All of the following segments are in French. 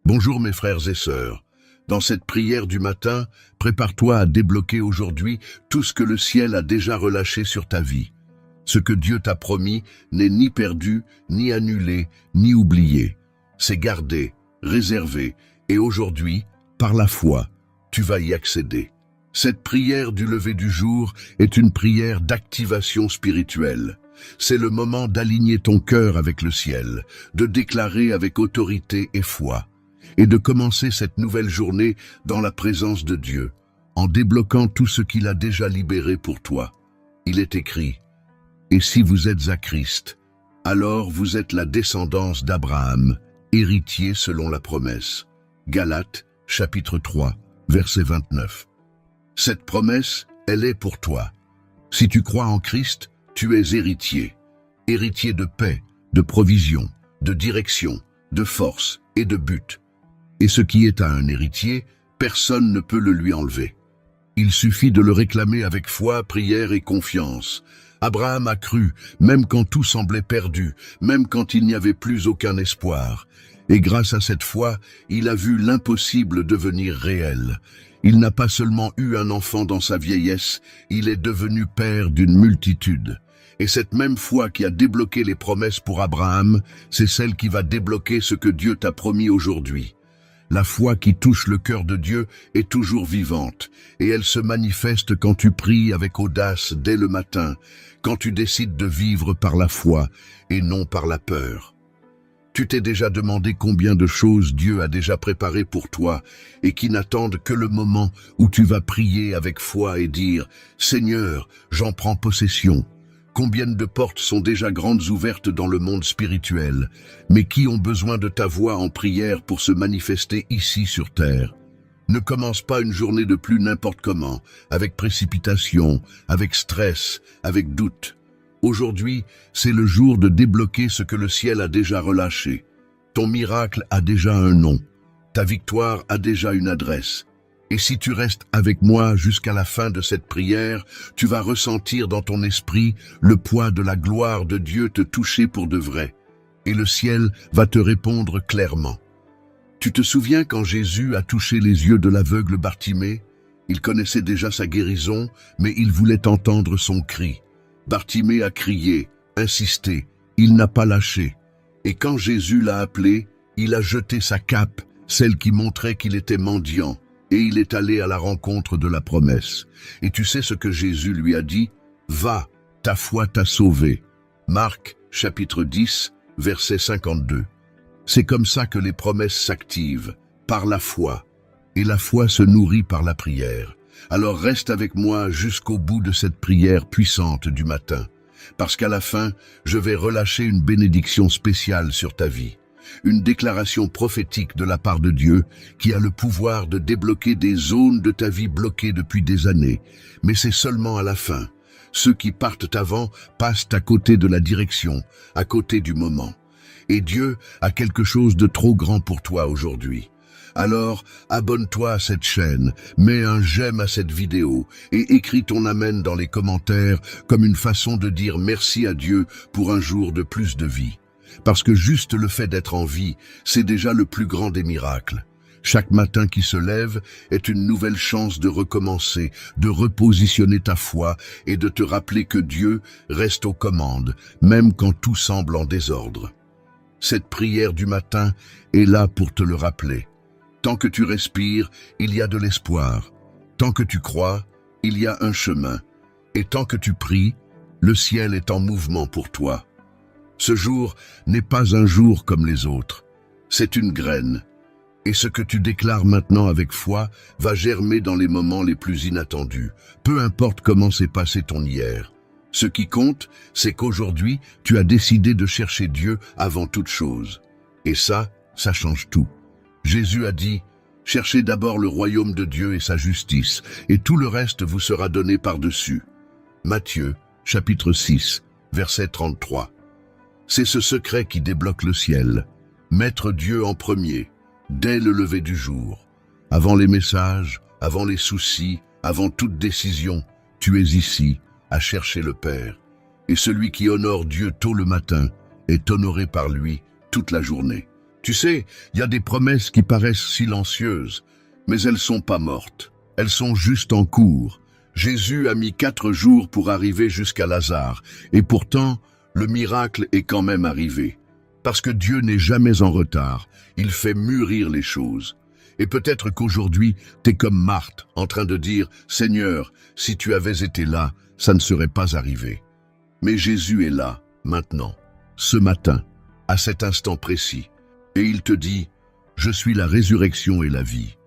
Bonjour mes frères et sœurs. Dans cette prière du matin, prépare-toi à débloquer aujourd'hui tout ce que le ciel a déjà relâché sur ta vie. Ce que Dieu t'a promis n'est ni perdu, ni annulé, ni oublié. C'est gardé, réservé, et aujourd'hui, par la foi, tu vas y accéder. Cette prière du lever du jour est une prière d'activation spirituelle. C'est le moment d'aligner ton cœur avec le ciel, de déclarer avec autorité et foi, et de commencer cette nouvelle journée dans la présence de Dieu, en débloquant tout ce qu'il a déjà libéré pour toi. Il est écrit, « Et si vous êtes à Christ, alors vous êtes la descendance d'Abraham, héritier selon la promesse. » Galates, chapitre 3, verset 29. Cette promesse, elle est pour toi. Si tu crois en Christ, tu es héritier. Héritier de paix, de provision, de direction, de force et de but. Et ce qui est à un héritier, personne ne peut le lui enlever. Il suffit de le réclamer avec foi, prière et confiance. Abraham a cru, même quand tout semblait perdu, même quand il n'y avait plus aucun espoir. Et grâce à cette foi, il a vu l'impossible devenir réel. Il n'a pas seulement eu un enfant dans sa vieillesse, il est devenu père d'une multitude. Et cette même foi qui a débloqué les promesses pour Abraham, c'est celle qui va débloquer ce que Dieu t'a promis aujourd'hui. La foi qui touche le cœur de Dieu est toujours vivante, et elle se manifeste quand tu pries avec audace dès le matin, quand tu décides de vivre par la foi et non par la peur. Tu t'es déjà demandé combien de choses Dieu a déjà préparées pour toi et qui n'attendent que le moment où tu vas prier avec foi et dire « Seigneur, j'en prends possession ». Combien de portes sont déjà grandes ouvertes dans le monde spirituel, mais qui ont besoin de ta voix en prière pour se manifester ici sur terre. Ne commence pas une journée de plus n'importe comment, avec précipitation, avec stress, avec doute. Aujourd'hui, c'est le jour de débloquer ce que le ciel a déjà relâché. Ton miracle a déjà un nom, ta victoire a déjà une adresse. Et si tu restes avec moi jusqu'à la fin de cette prière, tu vas ressentir dans ton esprit le poids de la gloire de Dieu te toucher pour de vrai. Et le ciel va te répondre clairement. Tu te souviens quand Jésus a touché les yeux de l'aveugle Bartimée? Il connaissait déjà sa guérison, mais il voulait entendre son cri. Bartimée a crié, insisté, il n'a pas lâché. Et quand Jésus l'a appelé, il a jeté sa cape, celle qui montrait qu'il était mendiant. Et il est allé à la rencontre de la promesse. Et tu sais ce que Jésus lui a dit? « Va, ta foi t'a sauvé. » Marc, chapitre 10, verset 52. C'est comme ça que les promesses s'activent, par la foi. Et la foi se nourrit par la prière. Alors reste avec moi jusqu'au bout de cette prière puissante du matin. Parce qu'à la fin, je vais relâcher une bénédiction spéciale sur ta vie. Une déclaration prophétique de la part de Dieu qui a le pouvoir de débloquer des zones de ta vie bloquées depuis des années. Mais c'est seulement à la fin. Ceux qui partent avant passent à côté de la direction, à côté du moment. Et Dieu a quelque chose de trop grand pour toi aujourd'hui. Alors, abonne-toi à cette chaîne, mets un j'aime à cette vidéo et écris ton amen dans les commentaires comme une façon de dire merci à Dieu pour un jour de plus de vie. Parce que juste le fait d'être en vie, c'est déjà le plus grand des miracles. Chaque matin qui se lève est une nouvelle chance de recommencer, de repositionner ta foi et de te rappeler que Dieu reste aux commandes, même quand tout semble en désordre. Cette prière du matin est là pour te le rappeler. Tant que tu respires, il y a de l'espoir. Tant que tu crois, il y a un chemin. Et tant que tu pries, le ciel est en mouvement pour toi. Ce jour n'est pas un jour comme les autres, c'est une graine. Et ce que tu déclares maintenant avec foi va germer dans les moments les plus inattendus, peu importe comment s'est passé ton hier. Ce qui compte, c'est qu'aujourd'hui, tu as décidé de chercher Dieu avant toute chose. Et ça change tout. Jésus a dit, « Cherchez d'abord le royaume de Dieu et sa justice, et tout le reste vous sera donné par-dessus. » Matthieu, chapitre 6, verset 33. C'est ce secret qui débloque le ciel. Mettre Dieu en premier, dès le lever du jour. Avant les messages, avant les soucis, avant toute décision, tu es ici, à chercher le Père. Et celui qui honore Dieu tôt le matin est honoré par lui toute la journée. Tu sais, il y a des promesses qui paraissent silencieuses, mais elles sont pas mortes. Elles sont juste en cours. Jésus a mis 4 jours pour arriver jusqu'à Lazare, et pourtant, le miracle est quand même arrivé. Parce que Dieu n'est jamais en retard, il fait mûrir les choses. Et peut-être qu'aujourd'hui, t'es comme Marthe, en train de dire « Seigneur, si tu avais été là, ça ne serait pas arrivé. » Mais Jésus est là, maintenant, ce matin, à cet instant précis. Et il te dit « Je suis la résurrection et la vie. »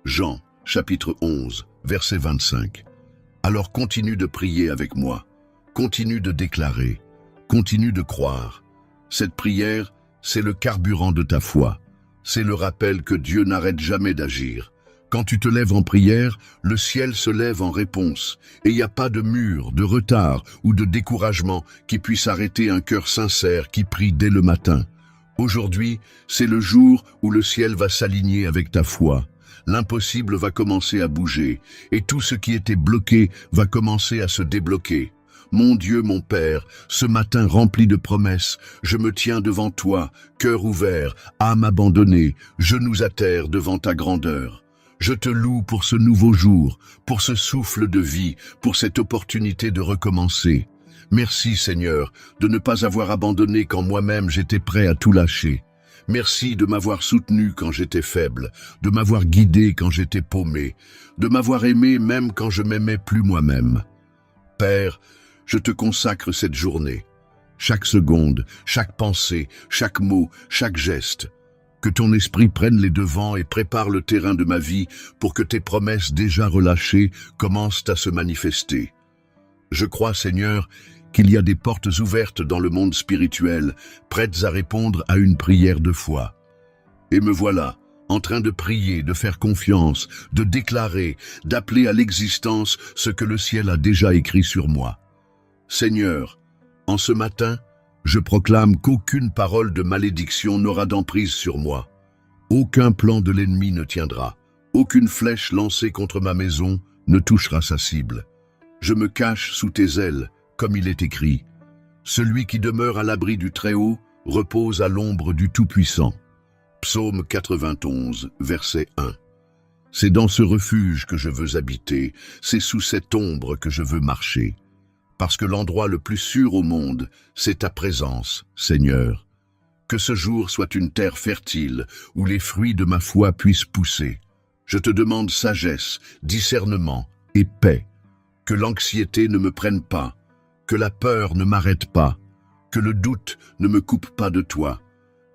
Jean, chapitre 11, verset 25. Alors continue de prier avec moi, continue de déclarer, continue de croire. Cette prière, c'est le carburant de ta foi. C'est le rappel que Dieu n'arrête jamais d'agir. Quand tu te lèves en prière, le ciel se lève en réponse, et il n'y a pas de mur, de retard ou de découragement qui puisse arrêter un cœur sincère qui prie dès le matin. Aujourd'hui, c'est le jour où le ciel va s'aligner avec ta foi. L'impossible va commencer à bouger, et tout ce qui était bloqué va commencer à se débloquer. Mon Dieu, mon Père, ce matin rempli de promesses, je me tiens devant toi, cœur ouvert, âme abandonnée, genoux à terre devant ta grandeur. Je te loue pour ce nouveau jour, pour ce souffle de vie, pour cette opportunité de recommencer. Merci Seigneur, de ne pas avoir abandonné quand moi-même j'étais prêt à tout lâcher. Merci de m'avoir soutenu quand j'étais faible, de m'avoir guidé quand j'étais paumé, de m'avoir aimé même quand je m'aimais plus moi-même. Père, je te consacre cette journée. Chaque seconde, chaque pensée, chaque mot, chaque geste. Que ton esprit prenne les devants et prépare le terrain de ma vie pour que tes promesses déjà relâchées commencent à se manifester. Je crois, Seigneur, qu'il y a des portes ouvertes dans le monde spirituel, prêtes à répondre à une prière de foi. Et me voilà, en train de prier, de faire confiance, de déclarer, d'appeler à l'existence ce que le ciel a déjà écrit sur moi. Seigneur, en ce matin, je proclame qu'aucune parole de malédiction n'aura d'emprise sur moi. Aucun plan de l'ennemi ne tiendra. Aucune flèche lancée contre ma maison ne touchera sa cible. Je me cache sous tes ailes, comme il est écrit. Celui qui demeure à l'abri du Très-Haut repose à l'ombre du Tout-Puissant. Psaume 91, verset 1. C'est dans ce refuge que je veux habiter, c'est sous cette ombre que je veux marcher. Parce que l'endroit le plus sûr au monde, c'est ta présence, Seigneur. Que ce jour soit une terre fertile, où les fruits de ma foi puissent pousser. Je te demande sagesse, discernement et paix. Que l'anxiété ne me prenne pas, que la peur ne m'arrête pas, que le doute ne me coupe pas de toi,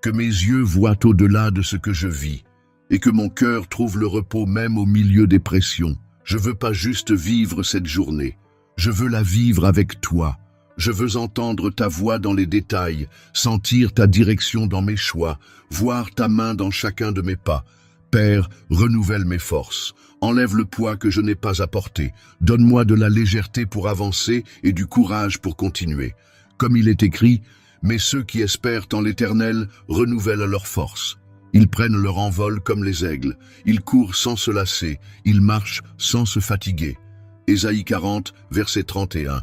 que mes yeux voient au-delà de ce que je vis, et que mon cœur trouve le repos même au milieu des pressions. Je veux pas juste vivre cette journée. Je veux la vivre avec toi. Je veux entendre ta voix dans les détails, sentir ta direction dans mes choix, voir ta main dans chacun de mes pas. Père, renouvelle mes forces. Enlève le poids que je n'ai pas à porter. Donne-moi de la légèreté pour avancer et du courage pour continuer. Comme il est écrit, « Mais ceux qui espèrent en l'Éternel renouvellent leurs forces. Ils prennent leur envol comme les aigles. Ils courent sans se lasser. Ils marchent sans se fatiguer. » Ésaïe 40, verset 31.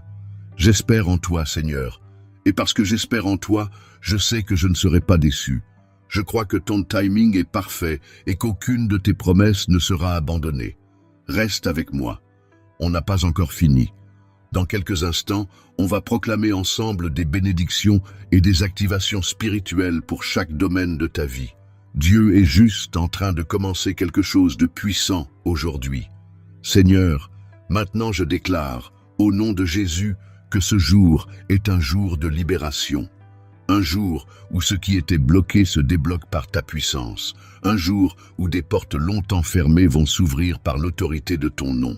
J'espère en toi, Seigneur. Et parce que j'espère en toi, je sais que je ne serai pas déçu. Je crois que ton timing est parfait et qu'aucune de tes promesses ne sera abandonnée. Reste avec moi. On n'a pas encore fini. Dans quelques instants, on va proclamer ensemble des bénédictions et des activations spirituelles pour chaque domaine de ta vie. Dieu est juste en train de commencer quelque chose de puissant aujourd'hui. Seigneur, maintenant je déclare, au nom de Jésus, que ce jour est un jour de libération. Un jour où ce qui était bloqué se débloque par ta puissance. Un jour où des portes longtemps fermées vont s'ouvrir par l'autorité de ton nom.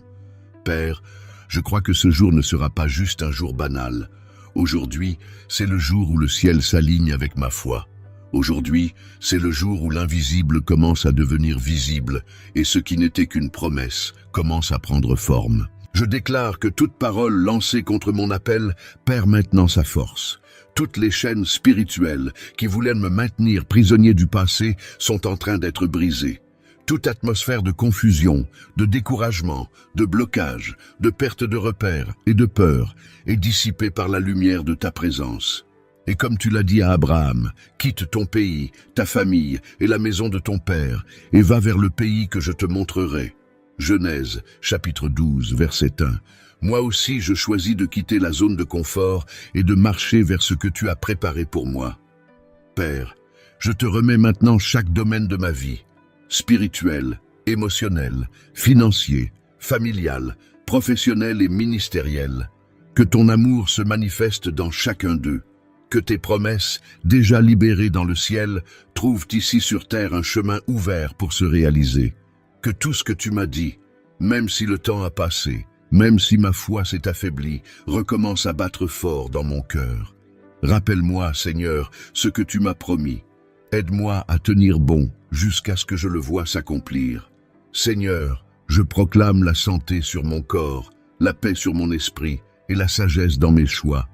Père, je crois que ce jour ne sera pas juste un jour banal. Aujourd'hui, c'est le jour où le ciel s'aligne avec ma foi. Aujourd'hui, c'est le jour où l'invisible commence à devenir visible et ce qui n'était qu'une promesse commence à prendre forme. Je déclare que toute parole lancée contre mon appel perd maintenant sa force. Toutes les chaînes spirituelles qui voulaient me maintenir prisonnier du passé sont en train d'être brisées. Toute atmosphère de confusion, de découragement, de blocage, de perte de repères et de peur est dissipée par la lumière de ta présence. Et comme tu l'as dit à Abraham, quitte ton pays, ta famille et la maison de ton père, et va vers le pays que je te montrerai. Genèse, chapitre 12, verset 1. Moi aussi je choisis de quitter la zone de confort et de marcher vers ce que tu as préparé pour moi. Père, je te remets maintenant chaque domaine de ma vie, spirituel, émotionnel, financier, familial, professionnel et ministériel. Que ton amour se manifeste dans chacun d'eux. Que tes promesses, déjà libérées dans le ciel, trouvent ici sur terre un chemin ouvert pour se réaliser. Que tout ce que tu m'as dit, même si le temps a passé, même si ma foi s'est affaiblie, recommence à battre fort dans mon cœur. Rappelle-moi, Seigneur, ce que tu m'as promis. Aide-moi à tenir bon jusqu'à ce que je le voie s'accomplir. Seigneur, je proclame la santé sur mon corps, la paix sur mon esprit et la sagesse dans mes choix.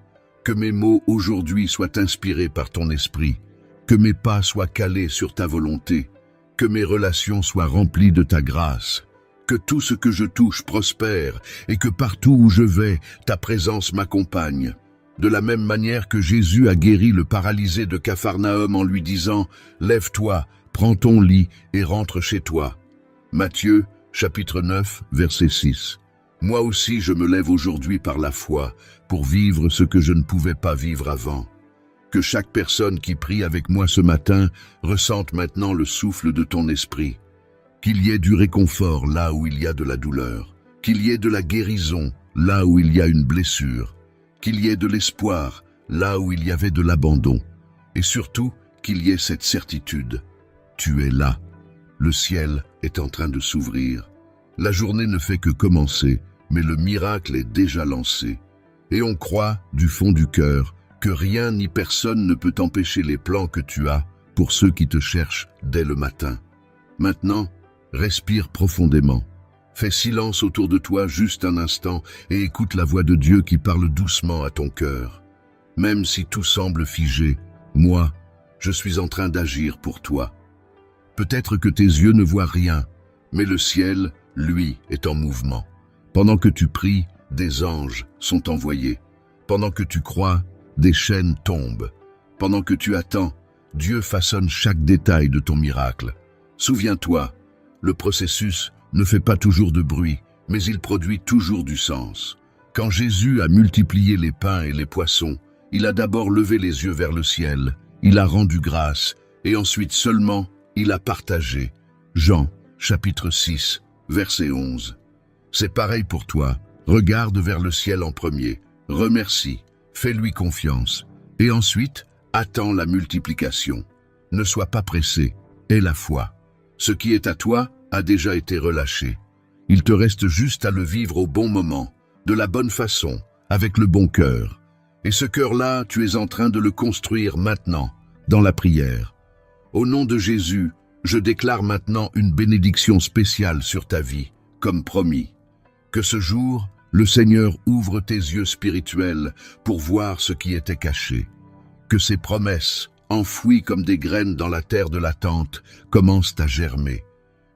Que mes mots aujourd'hui soient inspirés par ton esprit, que mes pas soient calés sur ta volonté, que mes relations soient remplies de ta grâce, que tout ce que je touche prospère et que partout où je vais, ta présence m'accompagne. De la même manière que Jésus a guéri le paralysé de Capharnaüm en lui disant « Lève-toi, prends ton lit et rentre chez toi ». Matthieu, chapitre 9, verset 6. Moi aussi je me lève aujourd'hui par la foi pour vivre ce que je ne pouvais pas vivre avant. Que chaque personne qui prie avec moi ce matin ressente maintenant le souffle de ton esprit. Qu'il y ait du réconfort là où il y a de la douleur. Qu'il y ait de la guérison là où il y a une blessure. Qu'il y ait de l'espoir là où il y avait de l'abandon. Et surtout, qu'il y ait cette certitude. Tu es là. Le ciel est en train de s'ouvrir. La journée ne fait que commencer, mais le miracle est déjà lancé. Et on croit, du fond du cœur, que rien ni personne ne peut empêcher les plans que tu as pour ceux qui te cherchent dès le matin. Maintenant, respire profondément. Fais silence autour de toi juste un instant et écoute la voix de Dieu qui parle doucement à ton cœur. Même si tout semble figé, moi, je suis en train d'agir pour toi. Peut-être que tes yeux ne voient rien, mais le ciel, lui, est en mouvement. Pendant que tu pries, des anges sont envoyés. Pendant que tu crois, des chaînes tombent. Pendant que tu attends, Dieu façonne chaque détail de ton miracle. Souviens-toi, le processus ne fait pas toujours de bruit, mais il produit toujours du sens. Quand Jésus a multiplié les pains et les poissons, il a d'abord levé les yeux vers le ciel, il a rendu grâce, et ensuite seulement, il a partagé. Jean, chapitre 6, verset 11. C'est pareil pour toi. Regarde vers le ciel en premier, remercie, fais-lui confiance, et ensuite, attends la multiplication. Ne sois pas pressé, aie la foi. Ce qui est à toi a déjà été relâché. Il te reste juste à le vivre au bon moment, de la bonne façon, avec le bon cœur. Et ce cœur-là, tu es en train de le construire maintenant, dans la prière. Au nom de Jésus, je déclare maintenant une bénédiction spéciale sur ta vie, comme promis. Que ce jour, le Seigneur ouvre tes yeux spirituels pour voir ce qui était caché. Que ses promesses, enfouies comme des graines dans la terre de l'attente, commencent à germer.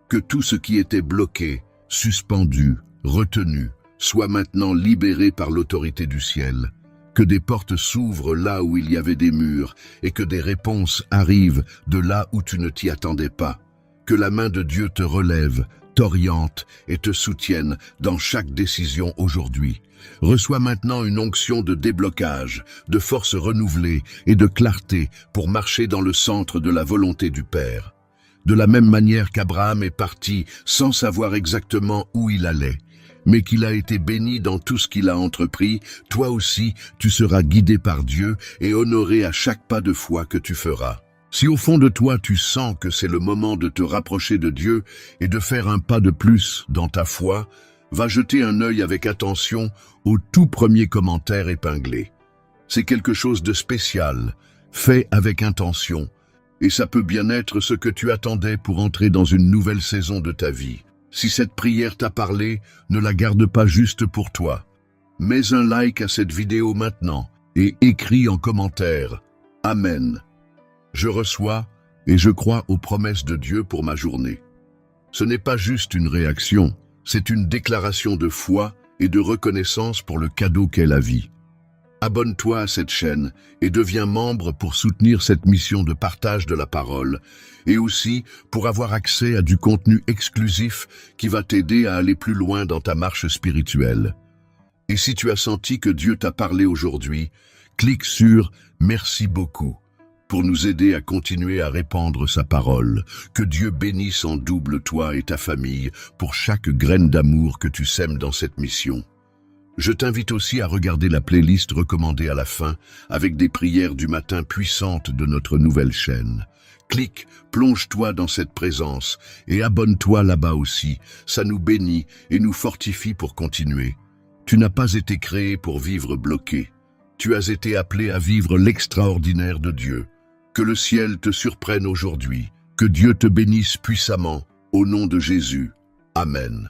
Que tout ce qui était bloqué, suspendu, retenu, soit maintenant libéré par l'autorité du ciel. Que des portes s'ouvrent là où il y avait des murs et que des réponses arrivent de là où tu ne t'y attendais pas. Que la main de Dieu te relève, t'oriente et te soutienne dans chaque décision aujourd'hui. Reçois maintenant une onction de déblocage, de force renouvelée et de clarté pour marcher dans le centre de la volonté du Père. De la même manière qu'Abraham est parti sans savoir exactement où il allait, mais qu'il a été béni dans tout ce qu'il a entrepris, toi aussi tu seras guidé par Dieu et honoré à chaque pas de foi que tu feras. Si au fond de toi tu sens que c'est le moment de te rapprocher de Dieu et de faire un pas de plus dans ta foi, va jeter un œil avec attention au tout premier commentaire épinglé. C'est quelque chose de spécial, fait avec intention, et ça peut bien être ce que tu attendais pour entrer dans une nouvelle saison de ta vie. Si cette prière t'a parlé, ne la garde pas juste pour toi. Mets un like à cette vidéo maintenant et écris en commentaire « Amen ». Je reçois et je crois aux promesses de Dieu pour ma journée. Ce n'est pas juste une réaction, c'est une déclaration de foi et de reconnaissance pour le cadeau qu'est la vie. Abonne-toi à cette chaîne et deviens membre pour soutenir cette mission de partage de la parole et aussi pour avoir accès à du contenu exclusif qui va t'aider à aller plus loin dans ta marche spirituelle. Et si tu as senti que Dieu t'a parlé aujourd'hui, clique sur « Merci beaucoup » pour nous aider à continuer à répandre sa parole. Que Dieu bénisse en double toi et ta famille pour chaque graine d'amour que tu sèmes dans cette mission. Je t'invite aussi à regarder la playlist recommandée à la fin avec des prières du matin puissantes de notre nouvelle chaîne. Clique, plonge-toi dans cette présence et abonne-toi là-bas aussi. Ça nous bénit et nous fortifie pour continuer. Tu n'as pas été créé pour vivre bloqué. Tu as été appelé à vivre l'extraordinaire de Dieu. Que le ciel te surprenne aujourd'hui. Que Dieu te bénisse puissamment. Au nom de Jésus. Amen.